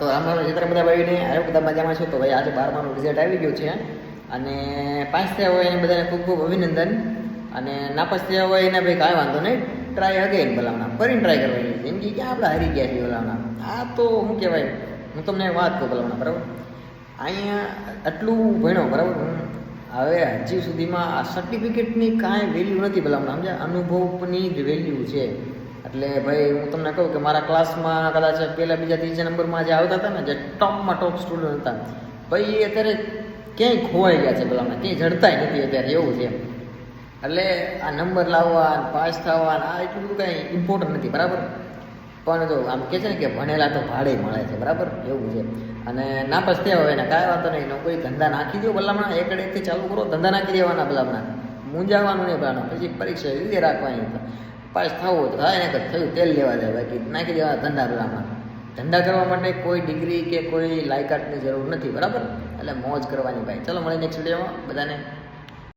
તો આમાં ચિત્ર બધા ભાઈને આવ્યો બધા મજામાં છો. તો ભાઈ આજે 12માનું રિઝલ્ટ આવી ગયું છે અને પાસ થયા હોય એને બધાને ખૂબ ખૂબ અભિનંદન. અને નાપાસ થયા હોય એને ભાઈ કાંઈ વાંધો નહીં, ટ્રાય અગેન ભલામણા ફરીને ટ્રાય કરવાની. જિંદગી ક્યાં આપણે હારી ગયા છીએ ભલામણા. આ તો શું કહેવાય, હું તમને વાત કહું ભલામણા, બરાબર. અહીંયા આટલું ભણ્યો, બરાબર. હવે હજી સુધીમાં આ સર્ટિફિકેટની કાંઈ વેલ્યુ નથી ભલામણા, સમજ્યા. અનુભવની જ વેલ્યુ છે. એટલે ભાઈ હું તમને કહું કે મારા ક્લાસમાં કદાચ પહેલા બીજા ત્રીજા નંબરમાં જે આવતા હતા ને, જે ટોપમાં ટોપ સ્ટુડન્ટ હતા, ભાઈ એ અત્યારે ક્યાંય ખોવાઈ ગયા છે ભલામણા, ક્યાંય જડતાય નથી અત્યારે, એવું છે. એટલે આ નંબર લાવવા, પાસ થવા, આ એટલું બધું કાંઈ ઇમ્પોર્ટન્ટ નથી, બરાબર. પણ જો આમ કહે છે ને કે ભણેલા તો ભાડે મળે છે, બરાબર, એવું છે. અને નાપાસ થયા હોય ને કાંઈ વાંધો નહીં, કોઈ ધંધા નાખી દો ભલામણા, એકડેથી ચાલુ કરો, ધંધા નાખી દેવાના ભલામણા, મૂંઝાવાનું નહીં ભલામણા. પછી પરીક્ષા રીતે રાખવાની, પાસ થવું તો થાય ને, થયું તેલ લેવા જાય, બાકી નાખી દેવાના ધંધા ભલામણા. ધંધા કરવા માટે કોઈ ડિગ્રી કે કોઈ લાયકાતની જરૂર નથી, બરાબર. એટલે મોજ કરવાની ભાઈ. ચલો મળીએ નેક્સ્ટ વિડીયોમાં. બધાને